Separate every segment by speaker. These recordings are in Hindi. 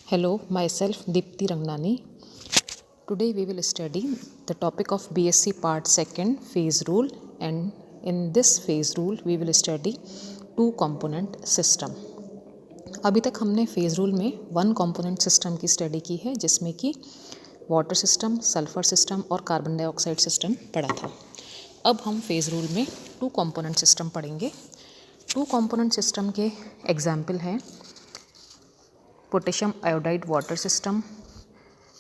Speaker 1: Hello, myself Deepti Rangnani. Today we will study the topic of BSc Part 2 phase rule, and in this phase rule we will study two component system. अभी तक हमने फेज़ रूल में वन कंपोनेंट सिस्टम की स्टडी की है, जिसमें कि वाटर सिस्टम, सल्फ़र सिस्टम और कार्बन डाइऑक्साइड सिस्टम पढ़ा था। अब हम फेज़ रूल में टू कंपोनेंट सिस्टम पढ़ेंगे। टू कंपोनेंट सिस्टम के एग्जाम्पल हैं potassium iodide water system,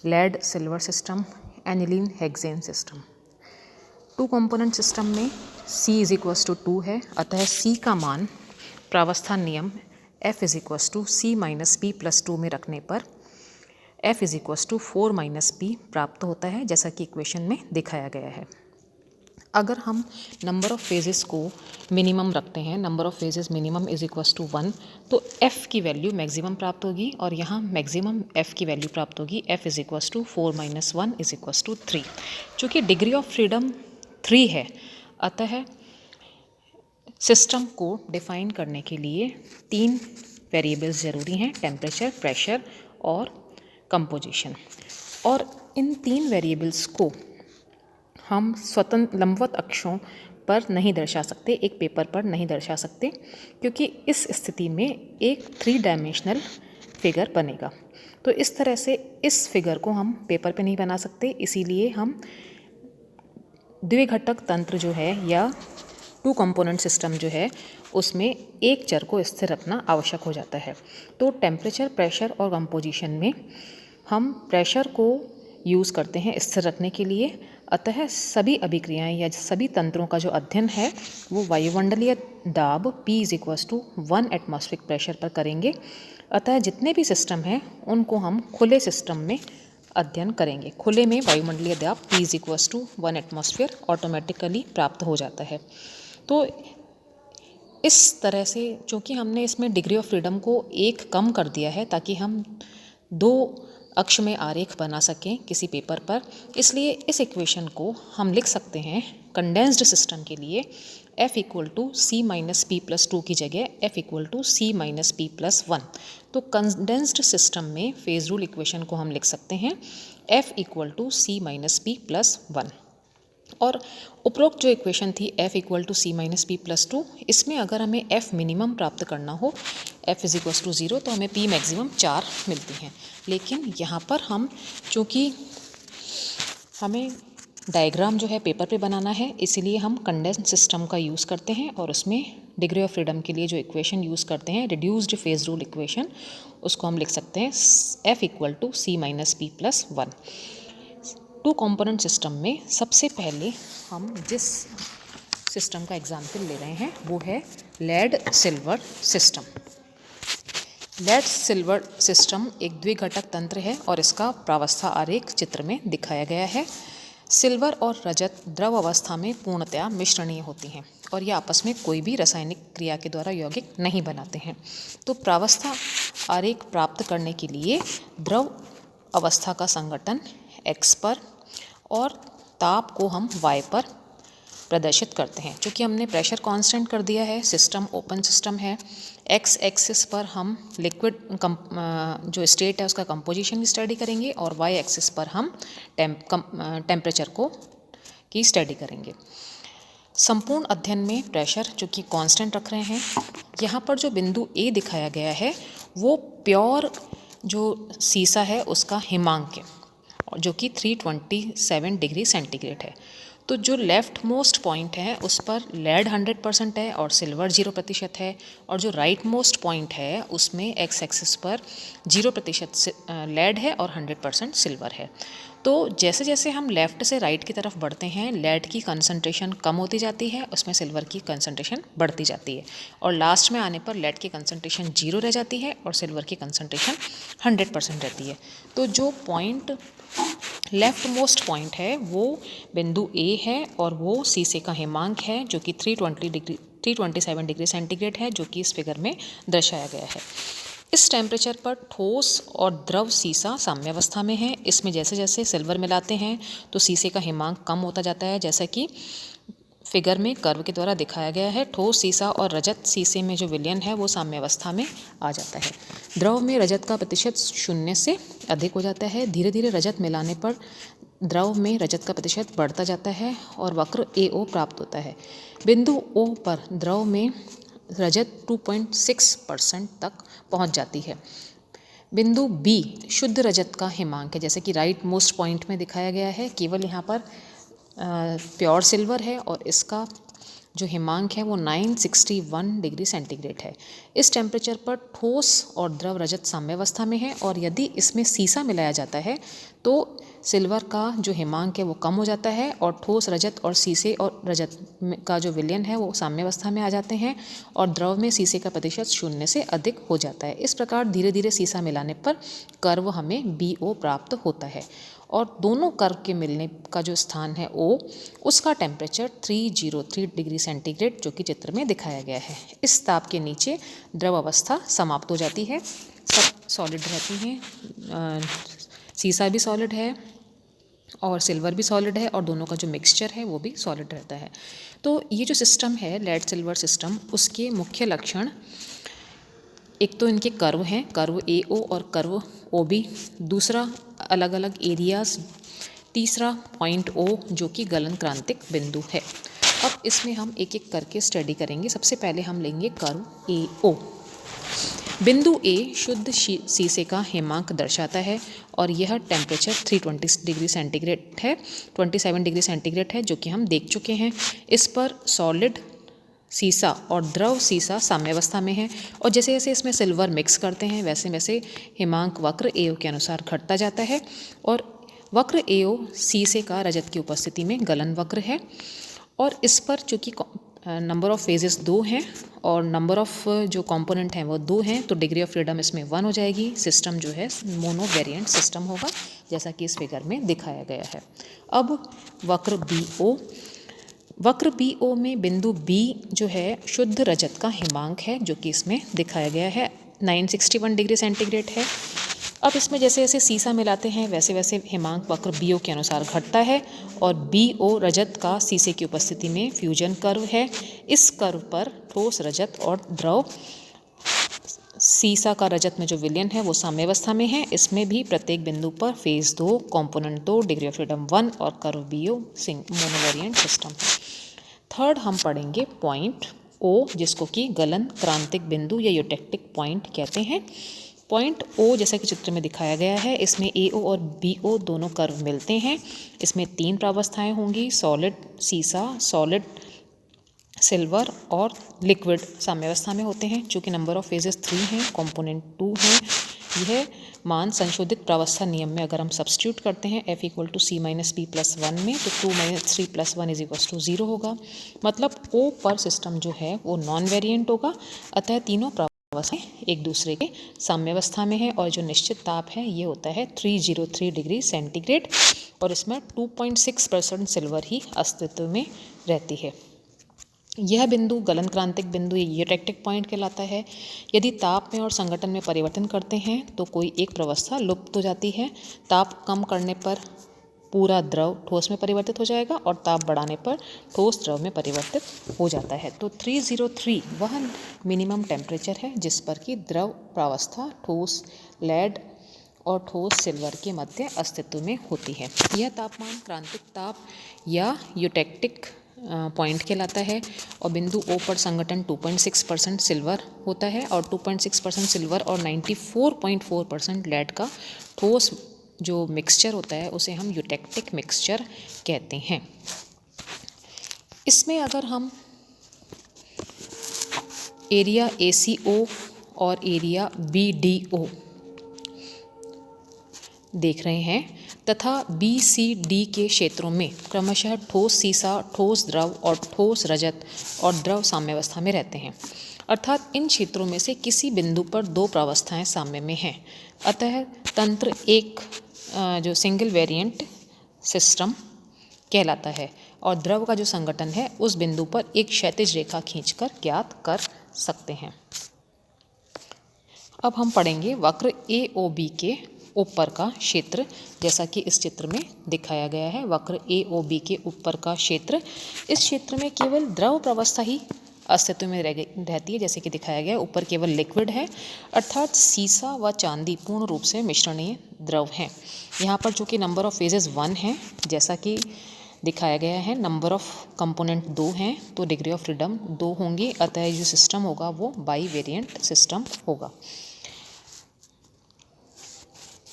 Speaker 1: lead silver system, aniline hexane system. Two component system में C = 2 है, अतः C का मान प्रावस्था नियम F = C - P + 2 में रखने पर F = 4 - P प्राप्त होता है, जैसा कि इक्वेशन में दिखाया गया है। अगर हम नंबर ऑफ़ फेजेस को मिनिमम रखते हैं, नंबर ऑफ़ फेजेस मिनिमम = 1, तो F की वैल्यू मैक्सिमम प्राप्त होगी और यहाँ मैक्सिमम F की वैल्यू प्राप्त होगी F = 4 - 1 = 3। चूँकि डिग्री ऑफ फ्रीडम 3 है, अतः सिस्टम को डिफ़ाइन करने के लिए 3 वेरिएबल्स ज़रूरी हैं: टेम्परेचर, प्रेशर और कंपोजिशन। और इन 3 वेरिएबल्स को हम स्वतंत्र लंबवत अक्षों पर नहीं दर्शा सकते, एक पेपर पर नहीं दर्शा सकते, क्योंकि इस स्थिति में एक 3 डायमेंशनल फिगर बनेगा। तो इस तरह से इस फिगर को हम पेपर पे नहीं बना सकते, इसीलिए हम द्विघटक तंत्र जो है या टू कंपोनेंट सिस्टम जो है, उसमें एक चर को स्थिर रखना आवश्यक हो जाता है। तो टेम्परेचर, प्रेशर और कंपोजिशन में हम प्रेशर को यूज़ करते हैं स्थिर रखने के लिए, अतः सभी अभिक्रियाएं या सभी तंत्रों का जो अध्ययन है वो वायुमंडलीय दाब P = 1 एटमॉस्फेरिक प्रेशर पर करेंगे। अतः जितने भी सिस्टम हैं उनको हम खुले सिस्टम में अध्ययन करेंगे। खुले में वायुमंडलीय दाब P = 1 एटमॉस्फेयर ऑटोमेटिकली प्राप्त हो जाता है। तो इस तरह से चूँकि हमने इसमें डिग्री ऑफ फ्रीडम को 1 कम कर दिया है ताकि हम 2 अक्ष में आरेख बना सकें किसी पेपर पर, इसलिए इस इक्वेशन को हम लिख सकते हैं कंडेंस्ड सिस्टम के लिए F = C - P + 2 की जगह F = C - P + 1। तो कंडेंस्ड सिस्टम में फेज़ रूल इक्वेशन को हम लिख सकते हैं F = C - P + 1। और उपरोक्त जो इक्वेशन थी F = C - P + 2, इसमें अगर हमें F मिनिमम प्राप्त करना हो, F = 0, तो हमें P मैक्सिमम 4 मिलती हैं। लेकिन यहाँ पर हम चूँकि हमें डायग्राम जो है पेपर पे बनाना है, इसीलिए हम कंडेंस्ड सिस्टम का यूज़ करते हैं और उसमें डिग्री ऑफ फ्रीडम के लिए जो इक्वेशन यूज़ करते हैं रिड्यूस्ड फेज़ रूल इक्वेशन, उसको हम लिख सकते हैं F = C - P + 1। To component system में सबसे पहले हम जिस सिस्टम का एग्जाम्पल ले रहे हैं वो है lead silver system. Lead silver system एक द्विघटक तंत्र है और इसका प्रावस्था आरेख चित्र में दिखाया गया है। सिल्वर और रजत द्रव अवस्था में पूर्णतया मिश्रणीय होती हैं और ये आपस में कोई भी रासायनिक क्रिया के द्वारा यौगिक नहीं बनाते हैं। तो प्रावस्था आरेख प्राप्त करने के लिए द्रव अवस्था का संघटन X पर और ताप को हम Y पर प्रदर्शित करते हैं। चूँकि हमने प्रेशर कांस्टेंट कर दिया है, सिस्टम ओपन सिस्टम है, X एक्सिस पर हम लिक्विड जो स्टेट है उसका कंपोजिशन की स्टडी करेंगे और Y एक्सिस पर हम टेम्परेचर की स्टडी करेंगे। संपूर्ण अध्ययन में प्रेशर चूँकि कांस्टेंट रख रहे हैं, यहाँ पर जो बिंदु A दिखाया गया है वो प्योर जो सीसा है उसका हिमांक है, जो कि 327 डिग्री सेंटीग्रेड है। तो जो लेफ्ट मोस्ट पॉइंट है उस पर लेड 100% है और सिल्वर 0% है, और जो राइट मोस्ट पॉइंट है उसमें एक्स एक्सिस पर 0% लेड है और 100% सिल्वर है। तो जैसे जैसे हम लेफ़्ट से राइट की तरफ बढ़ते हैं, लेड की कंसंट्रेशन कम होती जाती है, उसमें सिल्वर की कंसंट्रेशन बढ़ती जाती है, और लास्ट में आने पर लेड की कंसंट्रेशन 0 रह जाती है और सिल्वर की कंसंट्रेशन 100% रहती है। तो जो पॉइंट लेफ्ट मोस्ट पॉइंट है वो बिंदु A है और वो सीसे का हिमांक है, जो कि 327 डिग्री सेंटीग्रेड है, जो कि इस फिगर में दर्शाया गया है। इस टेम्परेचर पर ठोस और द्रव सीसा साम्यावस्था में है। इसमें जैसे जैसे सिल्वर मिलाते हैं तो सीसे का हिमांक कम होता जाता है, जैसा कि फिगर में कर्व के द्वारा दिखाया गया है। ठोस सीसा और रजत सीसे में जो विलयन है वो साम्यावस्था में आ जाता है। द्रव में रजत का प्रतिशत 0 से अधिक हो जाता है। धीरे धीरे रजत मिलाने पर द्रव में रजत का प्रतिशत बढ़ता जाता है और वक्र AO प्राप्त होता है। बिंदु O पर द्रव में रजत 2.6% तक पहुंच जाती है। बिंदु B शुद्ध रजत का हिमांक है, जैसे कि राइट मोस्ट पॉइंट में दिखाया गया है। केवल यहाँ पर प्योर सिल्वर है और इसका जो हिमांक है वो 961 डिग्री सेंटीग्रेड है। इस टेम्परेचर पर ठोस और द्रव रजत साम्यावस्था में है और यदि इसमें सीसा मिलाया जाता है तो सिल्वर का जो हिमांक है वो कम हो जाता है और ठोस रजत और सीसे और रजत का जो विलयन है वो साम्यावस्था में आ जाते हैं और द्रव में सीसे का प्रतिशत 0 से अधिक हो जाता है। इस प्रकार धीरे धीरे सीसा मिलाने पर कर्व हमें BO प्राप्त होता है और दोनों कर्व के मिलने का जो स्थान है O, उसका टेम्परेचर 303 डिग्री सेंटीग्रेड जो कि चित्र में दिखाया गया है। इस ताप के नीचे द्रव अवस्था समाप्त हो जाती है, सब सॉलिड रहती हैं। सीसा भी सॉलिड है और सिल्वर भी सॉलिड है और दोनों का जो मिक्सचर है वो भी सॉलिड रहता है। तो ये जो सिस्टम है लेड सिल्वर सिस्टम, उसके मुख्य लक्षण एक तो इनके कर्व हैं, कर्व AO और कर्व OB, दूसरा अलग अलग एरियाज, तीसरा पॉइंट O जो कि गलन क्रांतिक बिंदु है। अब इसमें हम एक एक करके स्टडी करेंगे। सबसे पहले हम लेंगे कर्व AO। बिंदु A शुद्ध सीसे का हिमांक दर्शाता है और यह टेम्परेचर 320 डिग्री सेंटीग्रेड है, 27 डिग्री सेंटीग्रेड है, जो कि हम देख चुके हैं। इस पर सॉलिड सीसा और द्रव सीसा साम्यावस्था में है और जैसे जैसे इसमें सिल्वर मिक्स करते हैं वैसे वैसे हिमांक वक्र AO के अनुसार घटता जाता है और वक्र AO सीसे का रजत की उपस्थिति में गलन वक्र है और इस पर चूँकि नंबर ऑफ़ फेजेस 2 हैं और नंबर ऑफ़ जो कंपोनेंट हैं वो 2 हैं तो डिग्री ऑफ फ्रीडम इसमें 1 हो जाएगी। सिस्टम जो है मोनो वेरिएंट सिस्टम होगा जैसा कि इस फिगर में दिखाया गया है। अब वक्र BO में बिंदु B जो है शुद्ध रजत का हिमांक है जो कि इसमें दिखाया गया है, 961 डिग्री सेंटीग्रेड है। अब इसमें जैसे जैसे सीसा मिलाते हैं वैसे वैसे हिमांक वक्र BO के अनुसार घटता है और BO रजत का सीसे की उपस्थिति में फ्यूजन कर्व है। इस कर्व पर ठोस रजत और द्रव सीसा का रजत में जो विलयन है वो साम्यावस्था में है। इसमें भी प्रत्येक बिंदु पर phase 2, component 2, degree of freedom 1 और कर्व BO मोनोवेरिएंट सिस्टम है। थर्ड हम पढ़ेंगे पॉइंट O जिसको कि गलन क्रांतिक बिंदु या यूटेक्टिक पॉइंट कहते हैं। पॉइंट O जैसा कि चित्र में दिखाया गया है, इसमें AO और BO दोनों कर्व मिलते हैं। इसमें 3 प्रावस्थाएं होंगी, सॉलिड सीसा, सॉलिड सिल्वर और लिक्विड साम्यावस्था में होते हैं। चूँकि नंबर ऑफ़ फेजेस 3 हैं, कंपोनेंट 2 हैं, यह मान संशोधित प्रावस्था नियम में अगर हम सब्स्टिट्यूट करते हैं F = C - B + 1 में तो 2 - 3 + 1 = 0 होगा। मतलब O पर सिस्टम जो है वो नॉन वेरिएंट होगा। अतः तीनों प्रावस्थाएं एक दूसरे के साम्यावस्था में है और जो निश्चित ताप है ये होता है 303 डिग्री सेंटीग्रेड और इसमें 2.6% सिल्वर ही अस्तित्व में रहती है। यह बिंदु गलन क्रांतिक बिंदु यूटेक्टिक पॉइंट कहलाता है। यदि ताप में और संगठन में परिवर्तन करते हैं तो कोई एक प्रावस्था लुप्त हो जाती है। ताप कम करने पर पूरा द्रव ठोस में परिवर्तित हो जाएगा और ताप बढ़ाने पर ठोस द्रव में परिवर्तित हो जाता है। तो 303 वह मिनिमम टेम्परेचर है जिस पर कि द्रव प्रावस्था ठोस लेड और ठोस सिल्वर के मध्य अस्तित्व में होती है। यह तापमान क्रांतिक ताप या यूटेक्टिक पॉइंट कहलाता है और बिंदु O पर संगठन 2.6% सिल्वर होता है और 2.6% सिल्वर और 94.4% लेड का ठोस जो मिक्सचर होता है उसे हम यूटेक्टिक मिक्सचर कहते हैं। इसमें अगर हम एरिया ACO और एरिया BDO देख रहे हैं तथा BCD के क्षेत्रों में क्रमशः ठोस सीसा, ठोस द्रव और ठोस रजत और द्रव साम्यावस्था में रहते हैं। अर्थात इन क्षेत्रों में से किसी बिंदु पर 2 प्रावस्थाएं साम्य में हैं। अतः तंत्र एक जो सिंगल वेरिएंट सिस्टम कहलाता है और द्रव का जो संगठन है उस बिंदु पर एक क्षैतिज रेखा खींचकर ज्ञात कर सकते हैं। अब हम पढ़ेंगे वक्र AOB के ऊपर का क्षेत्र, जैसा कि इस चित्र में दिखाया गया है, वक्र AOB के ऊपर का क्षेत्र। इस क्षेत्र में केवल द्रव प्रावस्था ही अस्तित्व में रहती है, जैसे कि दिखाया गया है। ऊपर केवल लिक्विड है, अर्थात सीसा व चांदी पूर्ण रूप से मिश्रणीय द्रव हैं। यहाँ पर जो कि नंबर ऑफ फेजेस 1 है, जैसा कि दिखाया गया है। नंबर ऑफ कंपोनेंट 2 हैं, तो डिग्री ऑफ फ्रीडम 2 होंगी, अतः जो सिस्टम होगा वो बाई वेरिएंट सिस्टम होगा।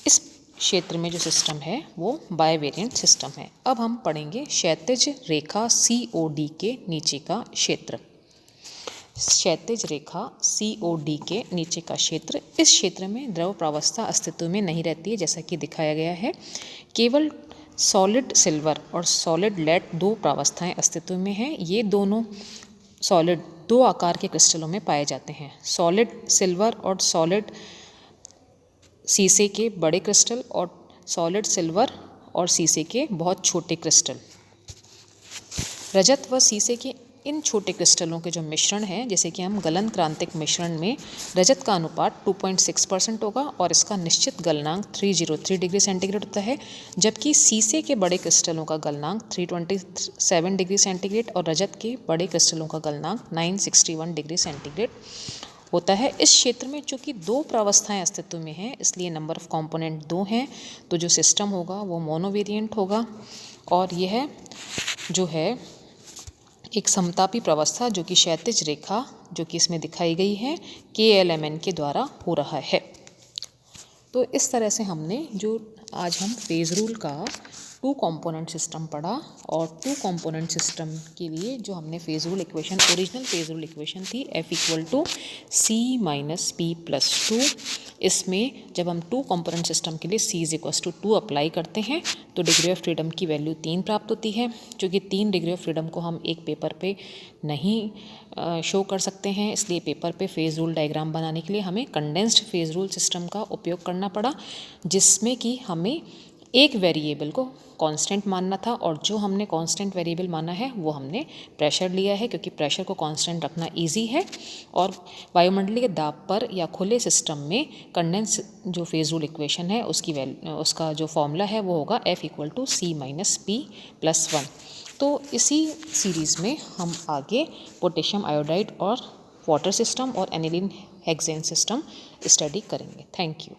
Speaker 1: इस क्षेत्र में जो सिस्टम है वो बाई वेरिएंट सिस्टम है। अब हम पढ़ेंगे क्षैतिज रेखा COD के नीचे का क्षेत्र। क्षैतिज रेखा COD के नीचे का क्षेत्र, इस क्षेत्र में द्रव प्रावस्था अस्तित्व में नहीं रहती है, जैसा कि दिखाया गया है। केवल सॉलिड सिल्वर और सॉलिड लेड 2 प्रावस्थाएं अस्तित्व में हैं। ये दोनों सॉलिड 2 आकार के क्रिस्टलों में पाए जाते हैं, सॉलिड सिल्वर और सॉलिड सीसे के बड़े क्रिस्टल और सॉलिड सिल्वर और सीसे के बहुत छोटे क्रिस्टल। रजत व सीसे के इन छोटे क्रिस्टलों के जो मिश्रण है, जैसे कि हम गलन क्रांतिक मिश्रण में रजत का अनुपात 2.6% होगा और इसका निश्चित गलनांक 303 डिग्री सेंटीग्रेड होता है, जबकि सीसे के बड़े क्रिस्टलों का गलनांक 327 डिग्री सेंटीग्रेड और रजत के बड़े क्रिस्टलों का गलनांक 961 डिग्री सेंटीग्रेड होता है। इस क्षेत्र में चूँकि 2 प्रावस्थाएं अस्तित्व में हैं, इसलिए नंबर ऑफ कंपोनेंट 2 हैं, तो जो सिस्टम होगा वो मोनोवेरिएंट होगा। और यह जो है एक समतापी प्रावस्था, जो कि क्षैतिज रेखा जो कि इसमें दिखाई गई है KLMN के द्वारा हो रहा है। तो इस तरह से हमने जो आज हम फेज रूल का 2 कंपोनेंट सिस्टम पढ़ा, और 2 कंपोनेंट सिस्टम के लिए जो हमने phase rule equation, original phase rule equation थी F = C - P + 2। इसमें जब हम 2 कंपोनेंट सिस्टम के लिए C = 2 अप्लाई करते हैं तो डिग्री ऑफ फ्रीडम की वैल्यू 3 प्राप्त होती है। क्योंकि 3 डिग्री ऑफ फ्रीडम को हम एक पेपर पे नहीं शो कर सकते हैं, इसलिए पेपर पे फेज रूल डायग्राम बनाने के लिए हमें कंडेंस्ड फेज रूल सिस्टम का उपयोग करना पड़ा, जिसमें कि हमें एक वेरिएबल को कांस्टेंट मानना था, और जो हमने कांस्टेंट वेरिएबल माना है वो हमने प्रेशर लिया है, क्योंकि प्रेशर को कांस्टेंट रखना इजी है। और वायुमंडलीय दाब पर या खुले सिस्टम में कंडेंस जो फेज रूल इक्वेशन है उसका जो फॉर्मूला है वो होगा F = C - P + 1। तो इसी सीरीज़ में हम आगे पोटेशियम आयोडाइड और वाटर सिस्टम और एनिलीन हेक्सेन सिस्टम स्टडी करेंगे। Thank you.